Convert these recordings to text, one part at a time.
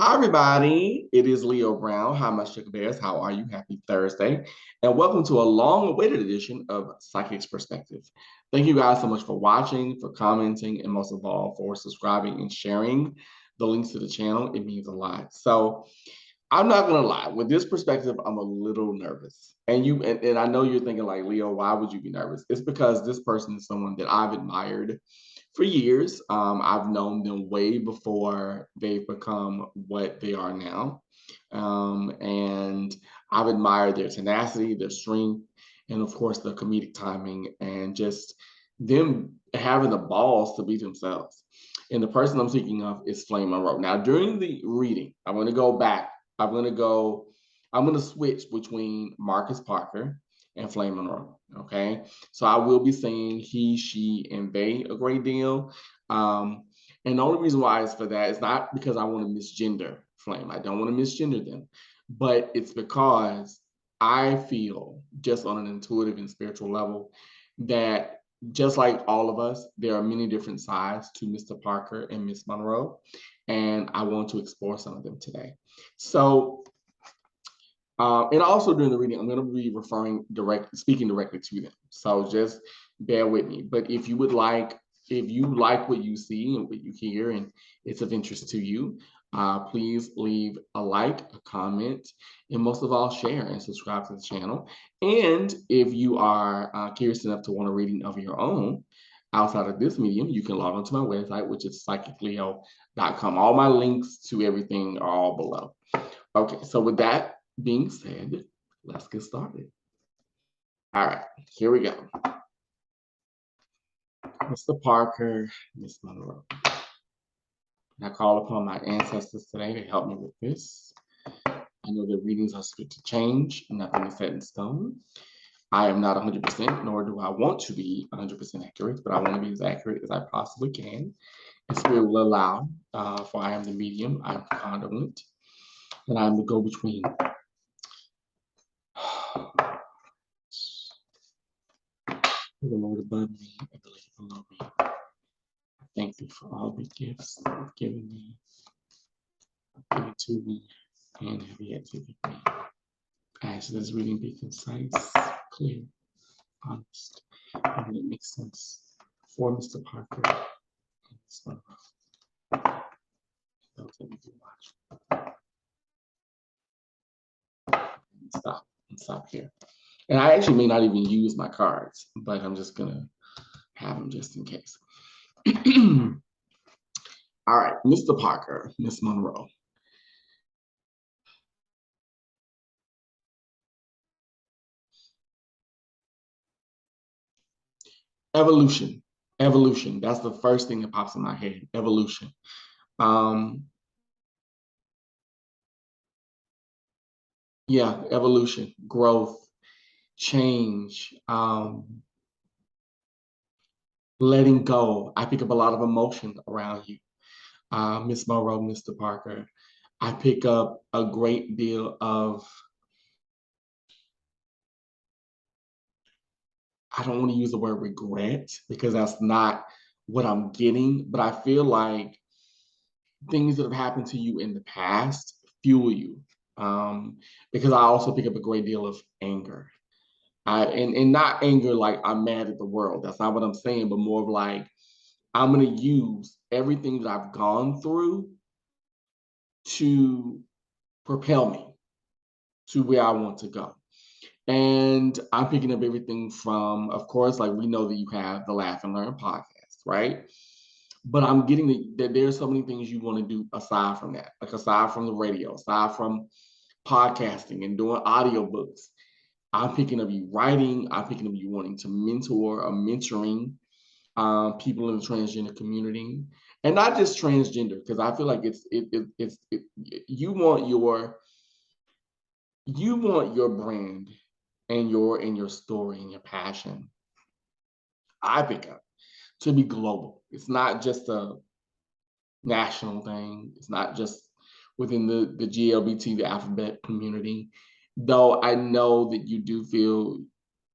Hi, everybody. It is Leo Brown. Hi, my Sugarbears. How are you? Happy Thursday. And welcome to a long-awaited edition of Psychic's Perspective. Thank you guys so much for watching, for commenting, and most of all, for subscribing and sharing the links to the channel. It means a lot. So I'm not going to lie. With this perspective, I'm a little nervous. And I know you're thinking like, Leo, why would you be nervous? It's because this person is someone that I've admired for years. I've known them way before they've become what they are now. And I've admired their tenacity, their strength, and of course, their comedic timing and just them having the balls to be themselves. And the person I'm speaking of is Flame Monroe. Now, during the reading, I'm going to go back. I'm going to switch between Marcus Parker and Flame Monroe. Okay. So I will be saying he, she, and they a great deal. And the only reason why is for that is not because I want to misgender Flame. I don't want to misgender them, but it's because I feel just on an intuitive and spiritual level that just like all of us, there are many different sides to Mr. Parker and Miss Monroe, and I want to explore some of them today. So and also during the reading, I'm going to be speaking directly to them. So just bear with me. But if you like what you see and what you hear, and it's of interest to you, please leave a like, a comment, and most of all, share and subscribe to the channel. And if you are curious enough to want a reading of your own outside of this medium, you can log onto my website, which is psychicleo.com. All my links to everything are all below. Okay, so with that being said, let's get started. All right, here we go. Mr. Parker, Miss Monroe. I call upon my ancestors today to help me with this. I know that readings are subject to change, nothing is set in stone. I am not 100%, nor do I want to be 100% accurate, but I want to be as accurate as I possibly can. And Spirit will allow, for I am the medium, I am the conduit, and I am the go-between. The Lord above me and the Lady below me. I thank thee for all the gifts that you've given me, given to me, and have yet to give me. I ask this reading be concise, clear, honest, and it makes sense for Mr. Parker and Ms. Monroe. Don't let me do much. Stop here. And I actually may not even use my cards, but I'm just gonna have them just in case. All right, Mr. Parker, Miss Monroe. Evolution. Evolution. That's the first thing that pops in my head. Evolution. Yeah, evolution, growth, change, letting go. I pick up a lot of emotion around you. Miss Monroe, Mr. Parker. I pick up a great deal of, I don't want to use the word regret because that's not what I'm getting, but I feel like things that have happened to you in the past fuel you. Because I also pick up a great deal of anger. And not anger like I'm mad at the world. That's not what I'm saying, but more of like, I'm going to use everything that I've gone through to propel me to where I want to go. And I'm picking up everything from, of course, like we know that you have the Laugh and Learn podcast, right? But I'm getting that there's so many things you want to do aside from that, like aside from the radio, aside from podcasting and doing audiobooks. I'm picking up you writing. I'm picking up you wanting to mentor or mentoring people in the transgender community, and not just transgender, because I feel like you want your brand and your story and your passion. I pick up to be global. It's not just a national thing. It's not just within the GLBT, the alphabet community. Though I know that you do feel,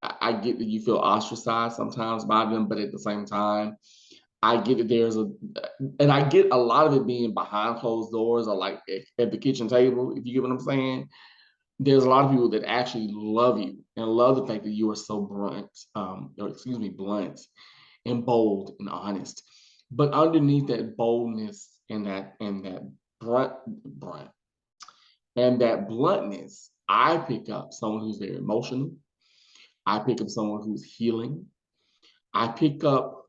I get that you feel ostracized sometimes by them, but at the same time, I get that and I get a lot of it being behind closed doors or like at the kitchen table, if you get what I'm saying. There's a lot of people that actually love you and love the fact that you are so blunt and bold and honest. But underneath that boldness and that brunt, brunt and that bluntness, I pick up someone who's very emotional. I pick up someone who's healing. I pick up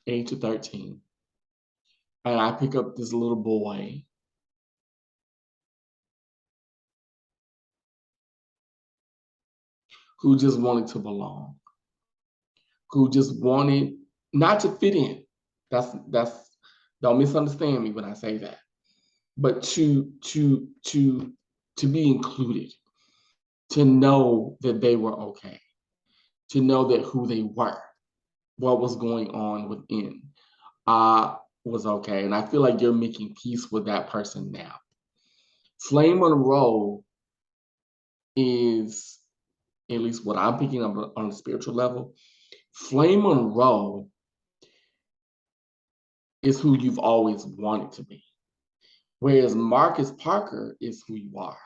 age of 13, and I pick up this little boy who just wanted to belong, who just wanted not to fit in. That's don't misunderstand me when I say that, but to be included, to know that they were okay, to know that who they were, what was going on within, was okay. And I feel like you're making peace with that person now. Flame Monroe is, at least what I'm picking up on a spiritual level, Flame Monroe is who you've always wanted to be. Whereas Marcus Parker is who you are.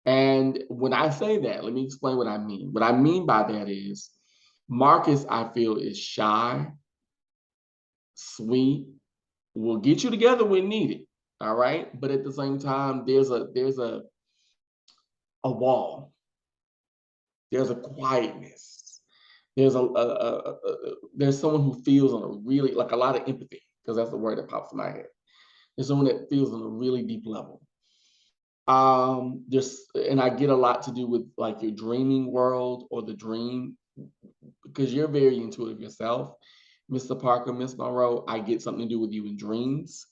And when I say that, let me explain what I mean. What I mean by that is Marcus, I feel, is shy, sweet, will get you together when needed. All right. But at the same time, there's a wall. There's a quietness. There's someone who feels on a really, like, a lot of empathy, because that's the word that pops in my head. There's someone that feels on a really deep level. Just, and I get a lot to do with like your dreaming world or the dream, because you're very intuitive yourself, Mr. Parker, Miss Monroe. I get something to do with you in dreams.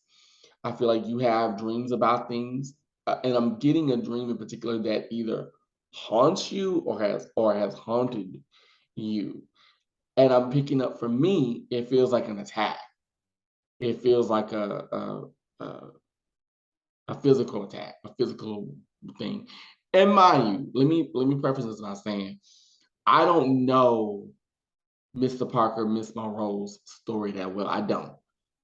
I feel like you have dreams about things, and I'm getting a dream in particular that either haunts you or has haunted you. And I'm picking up, for me, it feels like an attack. It feels like a, a physical attack, a physical thing. And mind you, let me preface this by saying I don't know Mr. Parker, Miss Monroe's story that well. I don't.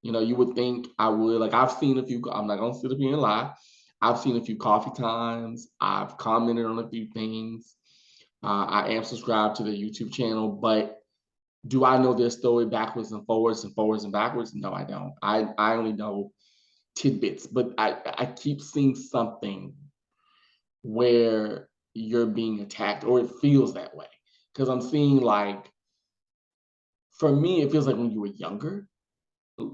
You know, you would think I would. Like, I've seen a few. I'm not gonna sit up here and lie. I've seen a few coffee times. I've commented on a few things. I am subscribed to the YouTube channel, but do I know their story backwards and forwards and forwards and backwards? No, I don't. I only know tidbits, but I keep seeing something where you're being attacked, or it feels that way. Because I'm seeing, like, for me, it feels like when you were younger.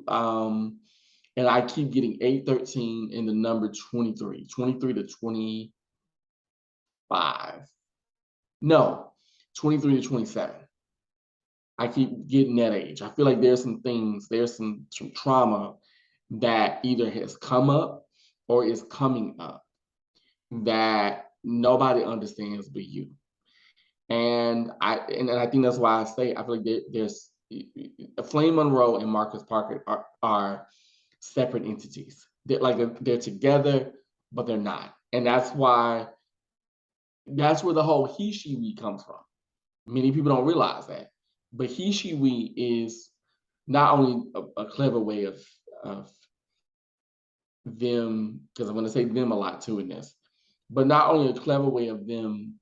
Um, and I keep getting 8, 13, and the number 23, 23 to 25. No, 23 to 27. I keep getting that age. I feel like there's some things, there's some trauma that either has come up or is coming up that nobody understands but you. And I think that's why I say I feel like there's Flame Monroe and Marcus Parker are separate entities. They're together, but they're not. And that's where the whole he she we comes from. Many people don't realize that. But he she we is not only a clever way of them, because I'm going to say them a lot too in this, but not only a clever way of them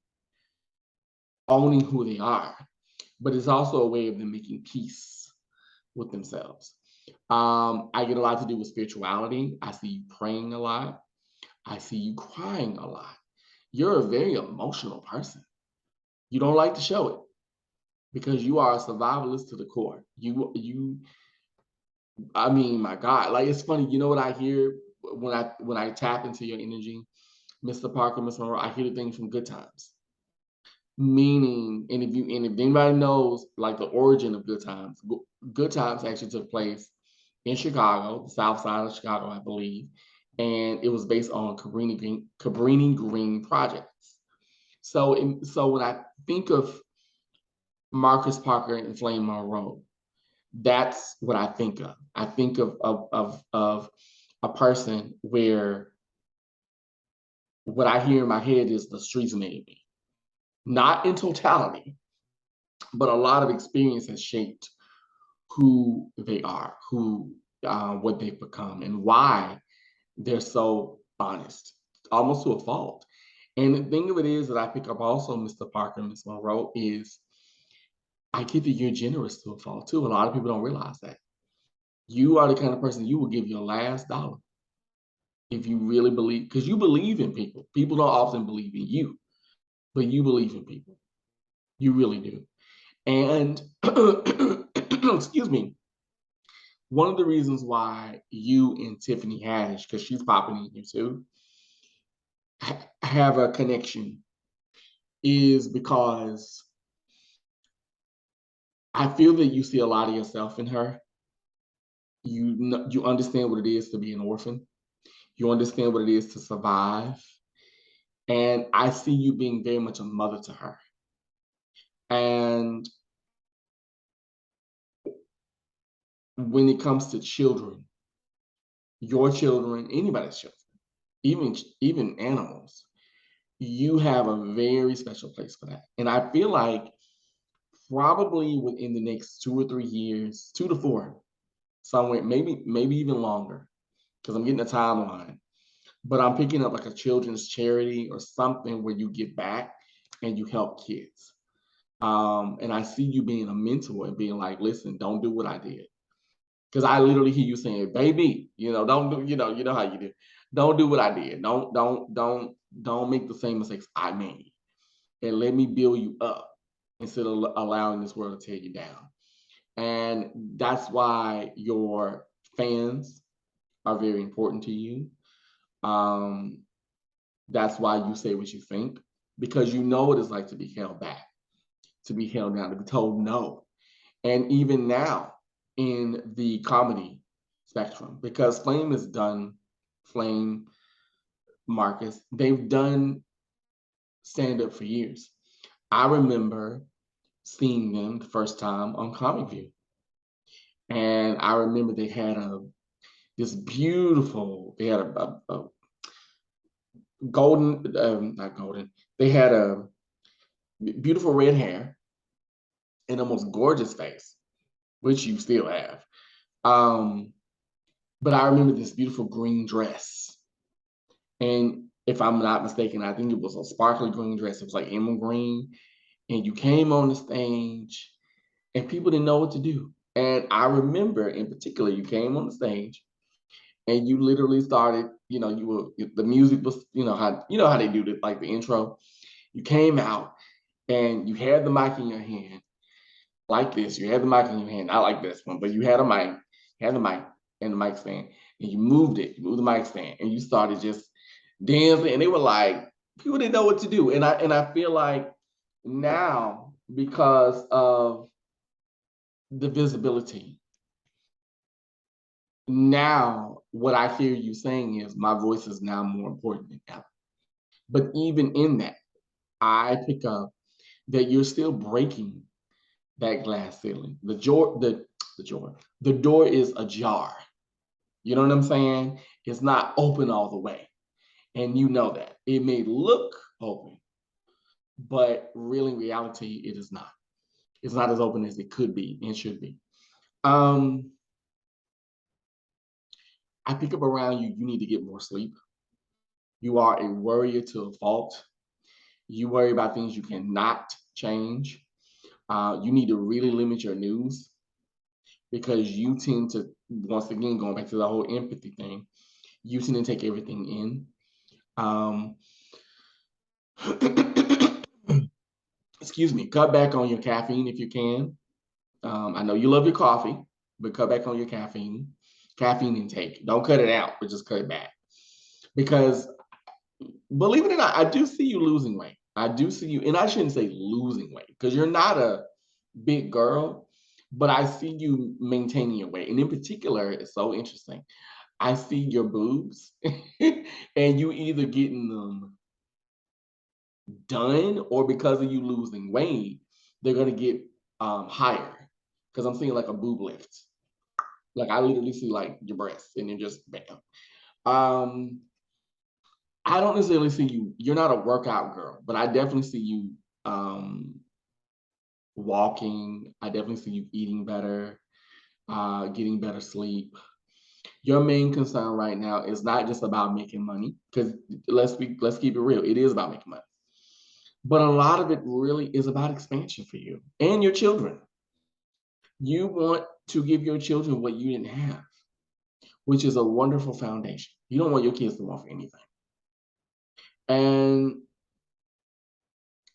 owning who they are, but it's also a way of them making peace with themselves. I get a lot to do with spirituality. I see you praying a lot. I see you crying a lot. You're a very emotional person. You don't like to show it because you are a survivalist to the core. I mean, my God, like, it's funny. You know what I hear when I tap into your energy, Mr. Parker, Miss Monroe? I hear the things from Good Times. Meaning, and if anybody knows like the origin of Good Times, Good Times actually took place in Chicago, the South Side of Chicago, I believe, and it was based on Cabrini Green projects. So when I think of Marcus Parker and Flame Monroe, that's what I think of. I think of a person where what I hear in my head is the streets made me. not in totality, but a lot of experience has shaped who they are, who what they've become, and why they're so honest, almost to a fault. And the thing of it is that I pick up also, Mr. Parker, Miss Monroe, is I get that you're generous to a fault too. A lot of people don't realize that. You are the kind of person you will give your last dollar if you really believe, because you believe in people. People don't often believe in you, but you believe in people. You really do. And excuse me, one of the reasons why you and Tiffany Haddish, because she's popping in here too, have a connection is because I feel that you see a lot of yourself in her. You understand what it is to be an orphan. You understand what it is to survive. And I see you being very much a mother to her. And when it comes to children, your children, anybody's children, even animals, you have a very special place for that. And I feel like probably within the next 2 or 3 years, 2 to 4, somewhere, maybe even longer, because I'm getting a timeline. But I'm picking up like a children's charity or something where you give back and you help kids. And I see you being a mentor and being like, listen, don't do what I did. Because I literally hear you saying, baby, don't do, you know how you do. Don't do what I did. Don't make the same mistakes I made. And let me build you up instead of allowing this world to tear you down. And that's why your fans are very important to you. Um, that's why you say what you think, because you know what it's like to be held back, to be held down, to be told no. And even now in the comedy spectrum, because Flame, Marcus, they've done stand up for years. I remember seeing them the first time on Comic View. And I remember they had they had a golden, not golden, they had a beautiful red hair and a most gorgeous face, which you still have. Um, but I remember this beautiful green dress. And if I'm not mistaken, I think it was a sparkly green dress. It was like emerald green. And you came on the stage and people didn't know what to do. And I remember in particular, you came on the stage and you literally started, the music was, how they do it, like the intro. You came out and you had the mic in your hand like this. You had the mic in your hand, not like this one, but you had a mic, had the mic and the mic stand, and you moved the mic stand, and you started just dancing. And they were like, people didn't know what to do. And I feel like now, because of the visibility, now what I hear you saying is my voice is now more important than ever. But even in that, I pick up that you're still breaking that glass ceiling. The door is ajar. You know what I'm saying? It's not open all the way. And you know that. It may look open, but really in reality, it is not. It's not as open as it could be and should be. Um, I pick up around you, you need to get more sleep. You are a worrier to a fault. You worry about things you cannot change. You need to really limit your news because you tend to, once again, going back to the whole empathy thing, you tend to take everything in. Um, excuse me, cut back on your caffeine if you can. I know you love your coffee, but cut back on your caffeine intake. Don't cut it out, but just cut it back. Because believe it or not, I do see you losing weight. I do see you, and I shouldn't say losing weight because you're not a big girl, but I see you maintaining your weight. And in particular, it's so interesting. I see your boobs, and you either getting them done or because of you losing weight, they're gonna get higher. Because I'm seeing like a boob lift. Like I literally see like your breasts and then just bam. Um, I don't necessarily see you, you're not a workout girl, but I definitely see you walking. I definitely see you eating better, getting better sleep. Your main concern right now is not just about making money, because let's keep it real. It is about making money. But a lot of it really is about expansion for you and your children. You want to give your children what you didn't have, which is a wonderful foundation. You don't want your kids to want for anything. And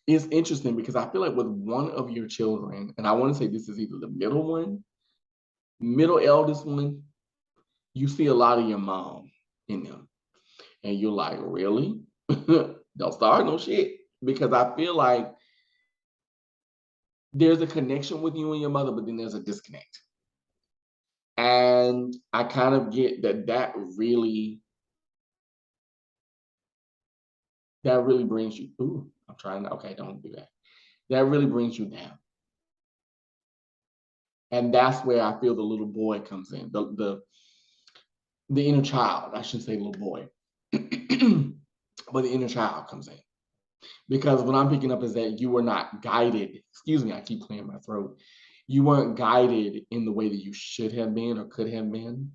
it's interesting because I feel like with one of your children, and I want to say this is either the middle one, middle eldest one, you see a lot of your mom in them. And you're like, really? Don't start no shit. Because I feel like there's a connection with you and your mother, but then there's a disconnect. And I kind of get that really brings you, ooh, I'm trying to, okay, don't do that. That really brings you down. And that's where I feel the little boy comes in, the inner child. I shouldn't say little boy, but the inner child comes in. Because what I'm picking up is that you were not guided. Excuse me, I keep clearing my throat. You weren't guided in the way that you should have been or could have been.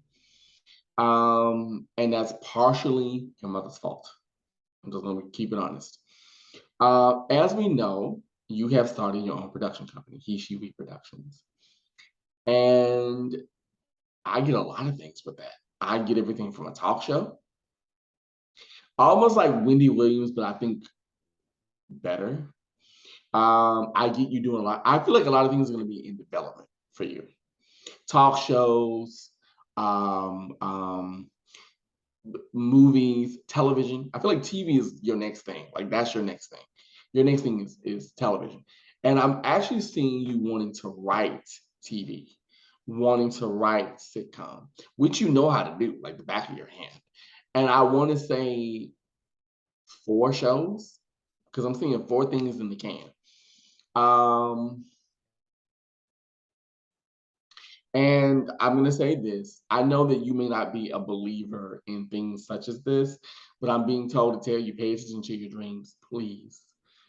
And that's partially your mother's fault. I'm just going to keep it honest. As we know, you have started your own production company, He, She, We Productions. And I get a lot of things with that. I get everything from a talk show, almost like Wendy Williams, but I think better. I get you doing a lot. I feel like a lot of things are going to be in development for you. Talk shows, um, um, movies, television. I feel like TV is your next thing. Like that's your next thing. Your next thing is television. And I'm actually seeing you wanting to write TV, wanting to write sitcom, which you know how to do, like the back of your hand. And I want to say 4 shows, because I'm seeing 4 things in the can. Um, And I'm going to say this. I know that you may not be a believer in things such as this, but I'm being told to tell you, pay attention to your dreams, please.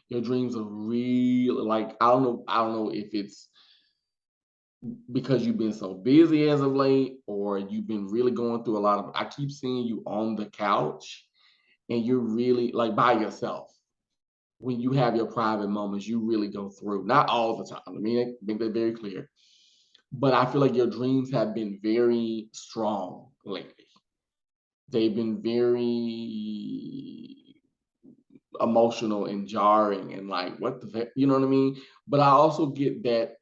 Your dreams are real. Like, I don't know if it's because you've been so busy as of late or you've been really going through a lot of, I keep seeing you on the couch and you're really like by yourself. When you have your private moments, you really go through, not all the time. Let me make that very clear, but I feel like your dreams have been very strong lately. They've been very emotional and jarring and like, what the, you know what I mean? But I also get that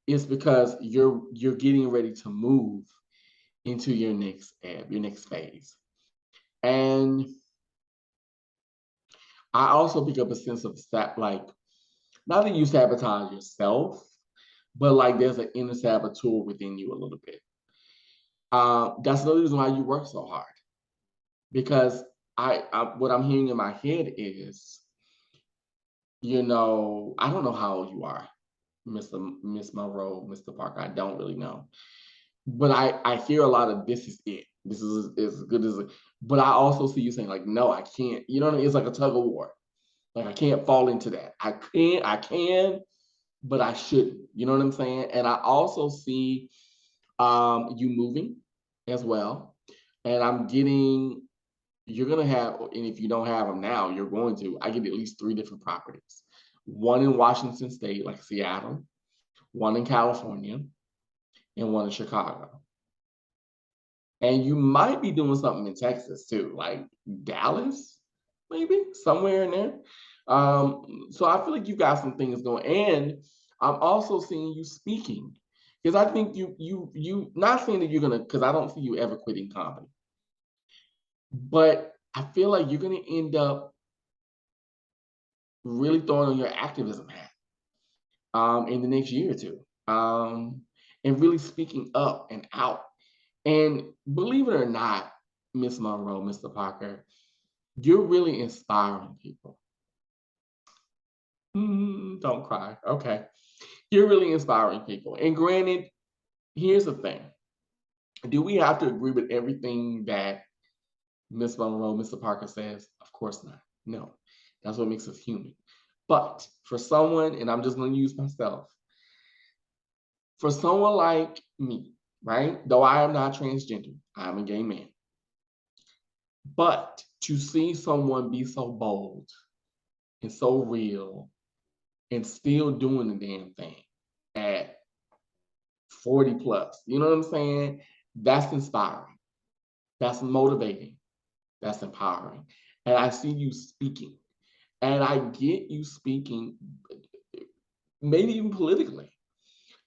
it's because you're getting ready to move into your next ebb, your next phase. And I also pick up a sense of like, not that you sabotage yourself, but like there's an inner saboteur within you a little bit. That's another reason why you work so hard, because what I'm hearing in my head is, I don't know how old you are, Miss Monroe, Mr. Parker. I don't really know, but I hear a lot of this is it. This is as good as it. But I also see you saying like, no, I can't. You know what I mean? It's like a tug of war. Like I can't fall into that. I can, but I shouldn't. You know what I'm saying? And I also see you moving as well. And I'm getting, you're going to have, and if you don't have them now, you're going to, I get at least 3 different properties. One in Washington State, like Seattle, one in California, and one in Chicago. And you might be doing something in Texas too, like Dallas, maybe somewhere in there. So I feel like you've got some things going. And I'm also seeing you speaking. Because I think you not saying that you're gonna, because I don't see you ever quitting comedy. But I feel like you're gonna end up really throwing on your activism hat in the next year or two. And really speaking up and out. And believe it or not, Miss Monroe, Mr. Parker, you're really inspiring people. Don't cry. Okay. You're really inspiring people. And granted, here's the thing. Do we have to agree with everything that Miss Monroe, Mr. Parker says? Of course not. No. That's what makes us human. But for someone, and I'm just going to use myself, for someone like me, right? Though I am not transgender, I'm a gay man. But to see someone be so bold and so real and still doing the damn thing at 40 plus, you know what I'm saying? That's inspiring. That's motivating. That's empowering. And I see you speaking. And I get you speaking, maybe even politically.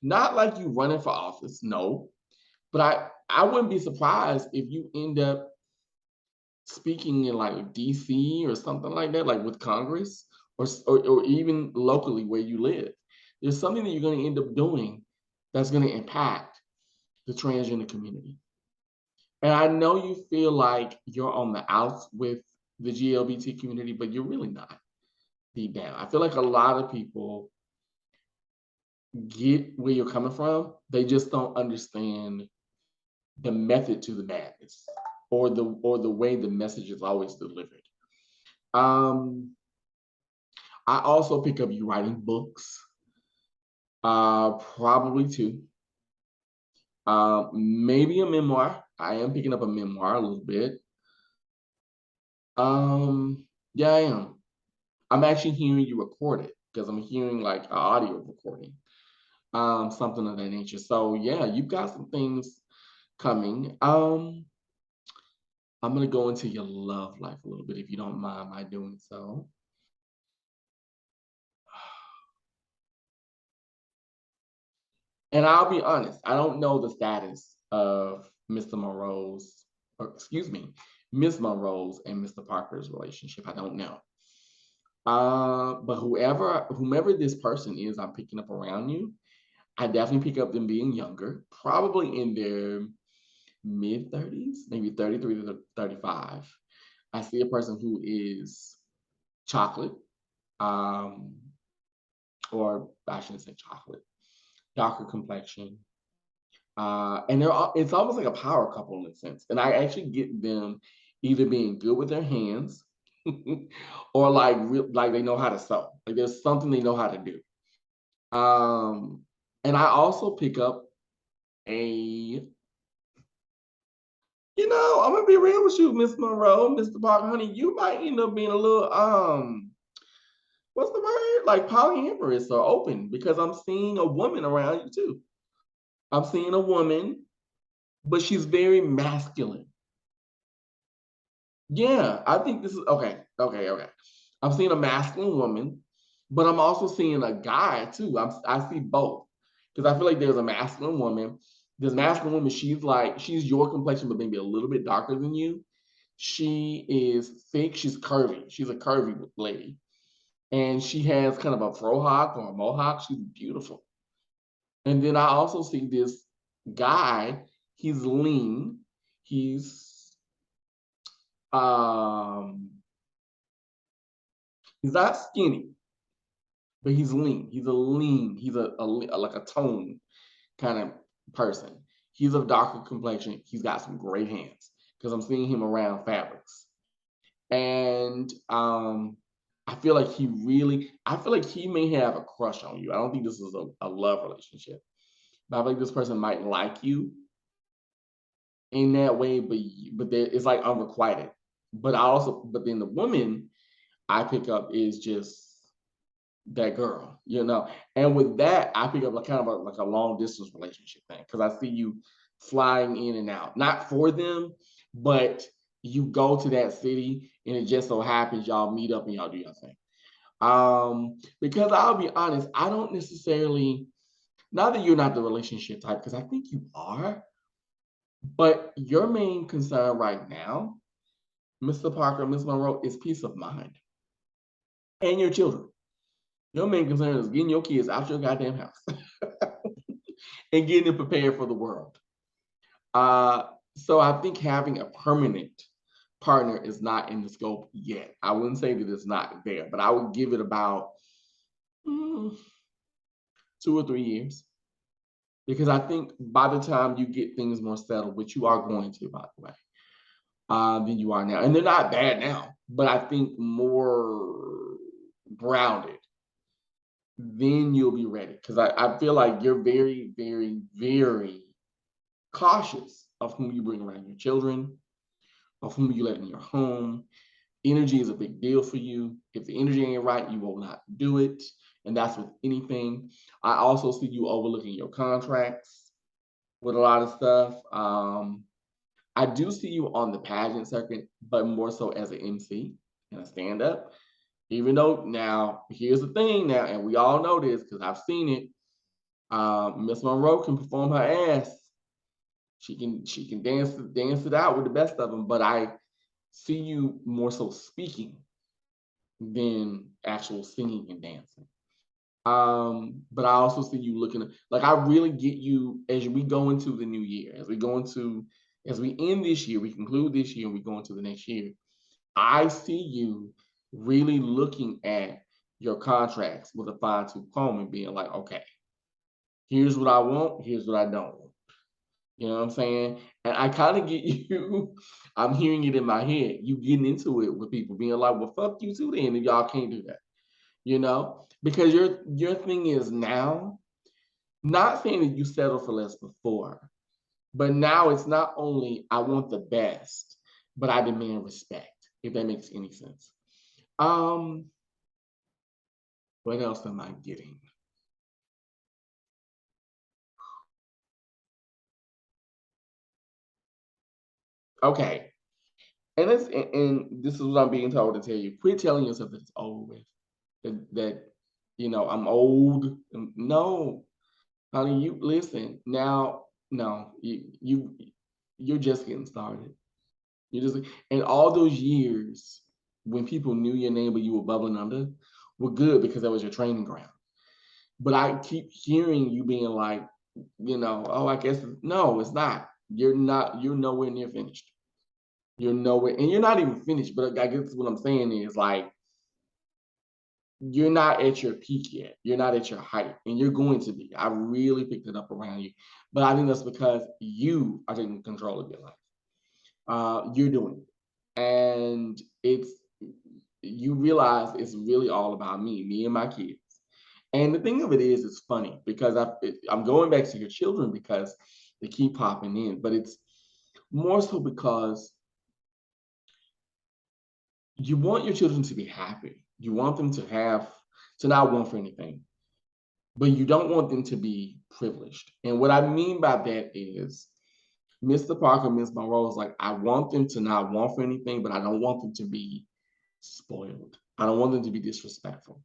Not like you running for office, no. But I wouldn't be surprised if you end up speaking in like DC or something like that, like with Congress or even locally where you live. There's something that you're going to end up doing that's going to impact the transgender community. And I know you feel like you're on the outs with the GLBT community, but you're really not deep down. I feel like a lot of people get where you're coming from. They just don't understand the method to the madness or the way the message is always delivered. Um, I also pick up you writing books, probably two. Maybe a memoir. I am picking up a memoir a little bit. Yeah, I am. I'm actually hearing you record it because I'm hearing like an audio recording, something of that nature. So yeah, you've got some things coming. I'm gonna go into your love life a little bit if you don't mind my doing so. And I'll be honest, I don't know the status of Mr. Monroe's, or excuse me, Miss Monroe's and Mr. Parker's relationship. I don't know. But whomever this person is, I'm picking up around you. I definitely pick up them being younger, probably in their mid 30s, maybe 33 to 35. I see a person who is chocolate, um, or I shouldn't say chocolate, darker complexion. And it's almost like a power couple in a sense. And I actually get them either being good with their hands or like they know how to sew. Like there's something they know how to do. Um, and I also pick up a, I'm gonna be real with you, Miss Monroe, Mr. Parker, honey, you might end up being a little what's the word? Like polyamorous or open because I'm seeing a woman around you too. I'm seeing a woman, but she's very masculine. Yeah, I think this is okay. Okay, okay. I'm seeing a masculine woman, but I'm also seeing a guy too. I see both because I feel like there's a masculine woman. This masculine woman, she's your complexion, but maybe a little bit darker than you. She is thick. She's curvy. She's a curvy lady, and she has kind of a frohawk or a mohawk. She's beautiful. And then I also see this guy. He's lean. He's um he's not skinny, but he's lean. He's like a tone kind of person. He's of darker complexion. He's got some great hands because I'm seeing him around fabrics. And I feel like he may have a crush on you. I don't think this is a love relationship, but I feel like this person might like you in that way, but it's like unrequited. But then the woman I pick up is just that girl. And with that, I pick up like kind of like a long distance relationship thing because I see you flying in and out, not for them, but you go to that city and it just so happens y'all meet up and y'all do your thing. Because I'll be honest, I don't necessarily, not that you're not the relationship type, because I think you are, but your main concern right now, Mr. Parker, Miss Monroe, is peace of mind and your children. Your main concern is getting your kids out your goddamn house and getting them prepared for the world. So I think having a permanent partner is not in the scope yet. I wouldn't say that it's not there, but I would give it about 2 or 3 years because I think by the time you get things more settled, which you are going to, by the way, than you are now, and they're not bad now, but I think more grounded then you'll be ready. Because I feel like you're very, very, very cautious of whom you bring around your children, of whom you let in your home. Energy is a big deal for you. If the energy ain't right, you will not do it. And that's with anything. I also see you overlooking your contracts with a lot of stuff. I do see you on the pageant circuit, but more so as an MC and a stand up. Even though now, here's the thing now, and we all know this because I've seen it. Miss Monroe can perform her ass. She can dance it out with the best of them. But I see you more so speaking than actual singing and dancing. But I also see you looking like I really get you as we go into the new year, as we end this year, we conclude this year, and we go into the next year. I see you really looking at your contracts with a fine-tooth comb and being like, okay, here's what I want, here's what I don't want. You know what I'm saying? And I kind of get you, I'm hearing it in my head, you getting into it with people being like, well, fuck you too then, and y'all can't do that. You know? Because your thing is now, not saying that you settled for less before, but now it's not only I want the best, but I demand respect, if that makes any sense. Um, what else am I getting? Okay. And this is what I'm being told to tell you. Quit telling yourself that it's over with. That I'm old. No, honey, you listen. Now, no, you're just getting started. You just and all those years when people knew your name but you were bubbling under were good because that was your training ground. But I keep hearing you being like, oh, I guess no, it's not. You're not. You're nowhere near finished. You're nowhere, and you're not even finished. But I guess what I'm saying is like you're not at your peak yet. You're not at your height, and you're going to be. I really picked it up around you, but I think that's because you are taking control of your life. You're doing it, and it's you realize it's really all about me and my kids. And the thing of it is, it's funny because I'm going back to your children because they keep popping in, but it's more so because you want your children to be happy. You want them to not want for anything, but you don't want them to be privileged. And what I mean by that is, Mr. Parker, Miss Monroe is like, I want them to not want for anything, but I don't want them to be spoiled. I don't want them to be disrespectful.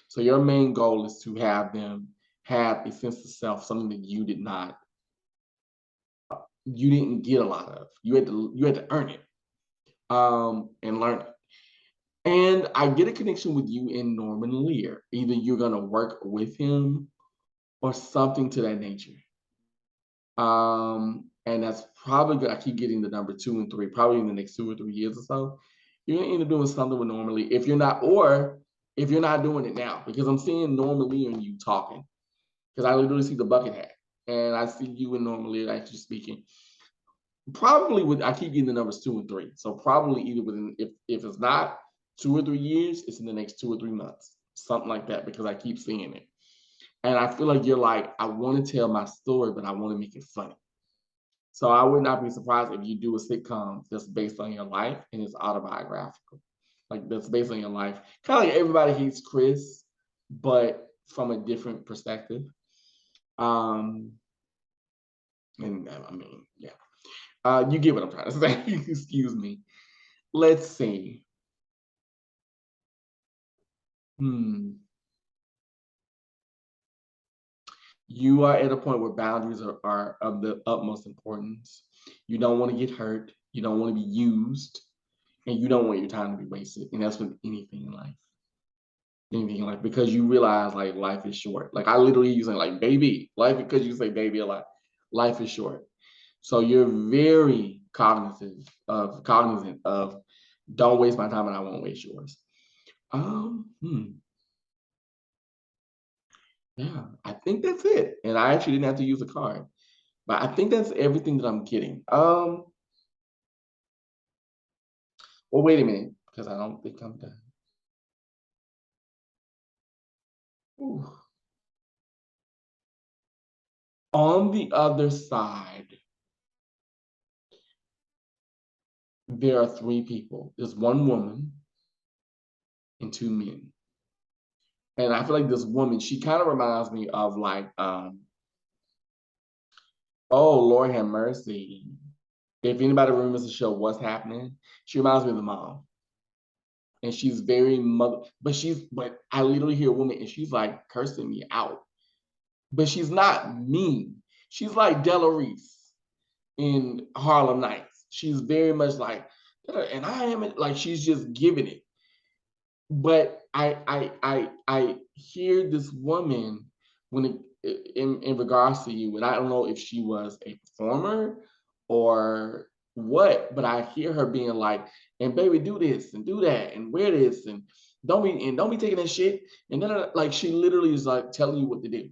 So your main goal is to have them have a sense of self, something that you didn't get a lot of. You had to earn it and learn it. And I get a connection with you and Norman Lear. Either you're gonna work with him or something to that nature. And that's probably good. I keep getting the number 2 and 3, probably in the next 2 or 3 years or so. You're gonna end up doing something with Norman Lear. If you're not doing it now, because I'm seeing Norman Lear and you talking. Because I literally see the bucket hat. And I see you and Norman Lear actually speaking. Probably with I keep getting the numbers 2 and 3. So probably either within if it's not 2 or 3 years, it's in the next 2 or 3 months. Something like that, because I keep seeing it. And I feel like you're like, I want to tell my story, but I want to make it funny. So I would not be surprised if you do a sitcom that's based on your life and it's autobiographical. Like that's based on your life. Kind of like Everybody Hates Chris, but from a different perspective. Um, and I mean, yeah. You get what I'm trying to say. Excuse me. Let's see. Hmm. You are at a point where boundaries are of the utmost importance. You don't want to get hurt. You don't want to be used, and you don't want your time to be wasted. And that's with anything in life. Anything in life, because you realize like life is short. Like I literally using like baby life because you say baby a lot. Life is short, so you're very cognizant of don't waste my time and I won't waste yours. Um, hmm. Yeah, I think that's it. And I actually didn't have to use a card, but I think that's everything that I'm getting. Well, wait a minute, because I don't think I'm done. Ooh. On the other side, there are three people. There's one woman and two men. And I feel like this woman, she kind of reminds me of like, oh, Lord have mercy. If anybody remembers the show What's Happening, she reminds me of the mom. And she's very mother, but I literally hear a woman and she's like cursing me out. But she's not mean. She's like Della Reese in Harlem Nights. She's very much like, and I am like she's just giving it. But I hear this woman when in regards to you, and I don't know if she was a performer or what, but I hear her being like, and baby, do this and do that and wear this and don't be taking that shit. And then like she literally is like telling you what to do.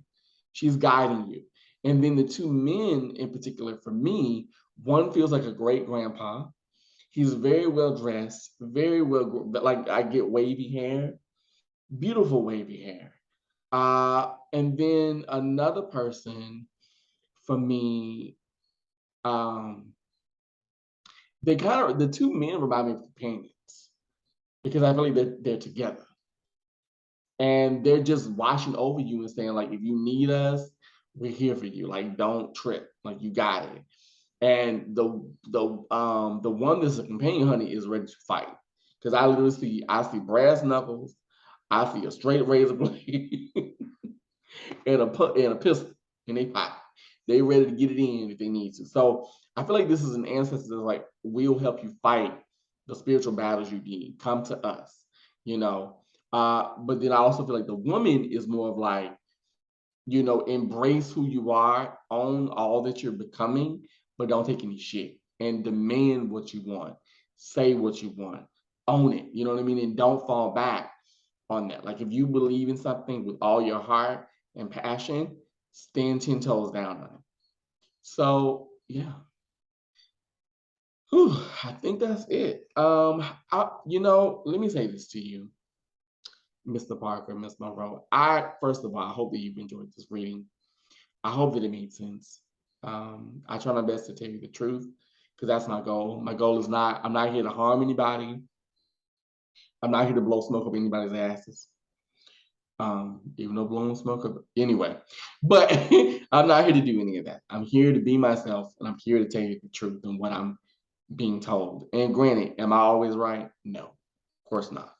She's guiding you. And then the two men in particular, for me, one feels like a great grandpa. He's very well dressed, very well, like I get wavy hair, beautiful wavy hair. And then another person for me, um, they kind of, the two men remind me of companions because I feel like they're together and they're just watching over you and saying like, if you need us, we're here for you. Like, don't trip. Like, you got it. And the one that's a companion honey is ready to fight. Because I see brass knuckles, I see a straight razor blade and a pistol in their pocket. They ready to get it in if they need to. So I feel like this is an ancestor that's like, we'll help you fight the spiritual battles you need. Come to us, you know. But then I also feel like the woman is more of like, embrace who you are, own all that you're becoming, but don't take any shit and demand what you want, say what you want, own it. You know what I mean? And don't fall back on that. Like if you believe in something with all your heart and passion, stand 10 toes down on it. So yeah. Whew, I think that's it. Let me say this to you, Mr. Parker, Miss Monroe. First of all, I hope that you've enjoyed this reading. I hope that it made sense. I try my best to tell you the truth because that's my goal. My goal is I'm not here to harm anybody. I'm not here to blow smoke up anybody's asses. Even though blowing smoke up, anyway. But I'm not here to do any of that. I'm here to be myself and I'm here to tell you the truth and what I'm being told. And granted, am I always right? No, of course not.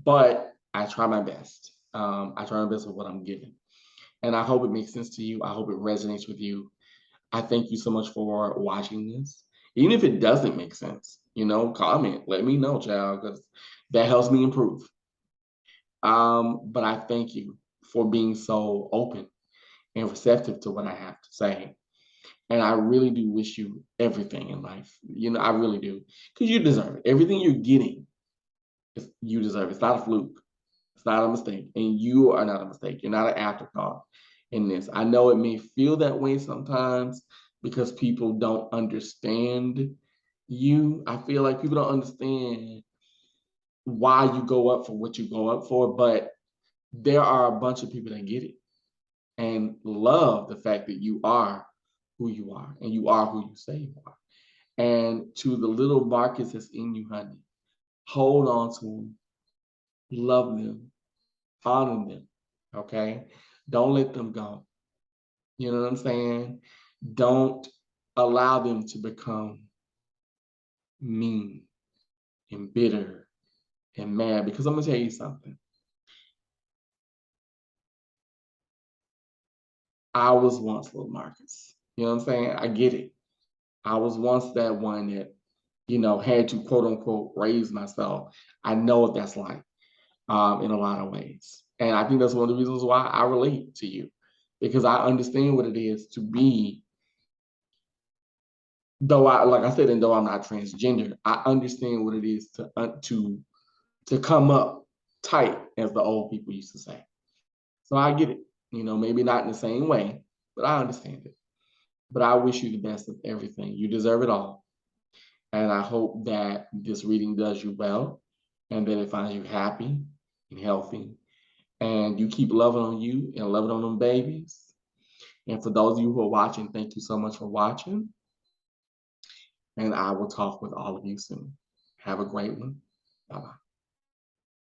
But I try my best. I try my best with what I'm given. And I hope it makes sense to you. I hope it resonates with you. I thank you so much for watching this. Even if it doesn't make sense, comment, let me know, child, because that helps me improve. But I thank you for being so open and receptive to what I have to say. And I really do wish you everything in life. I really do. Because you deserve it. Everything you're getting, you deserve it. It's not a fluke. It's not a mistake. And you are not a mistake. You're not an afterthought in this. I know it may feel that way sometimes because people don't understand you. I feel like people don't understand why you go up for what you go up for, but there are a bunch of people that get it and love the fact that you are who you are and you are who you say you are. And to the little Marcus that's in you, honey, hold on to them, love them, honor them, okay? Don't let them go. You know what I'm saying? Don't allow them to become mean and bitter and mad because I'm gonna tell you something. I was once little Marcus. You know what I'm saying? I get it. I was once that one that, had to quote unquote raise myself. I know what that's like in a lot of ways. And I think that's one of the reasons why I relate to you because I understand what it is to be, like I said, and though I'm not transgender, I understand what it is to come up tight, as the old people used to say. So I get it, maybe not in the same way, but I understand it. But I wish you the best of everything. You deserve it all. And I hope that this reading does you well and that it finds you happy and healthy And you keep loving on you and loving on them babies. And for those of you who are watching, thank you so much for watching. And I will talk with all of you soon. Have a great one. Bye-bye.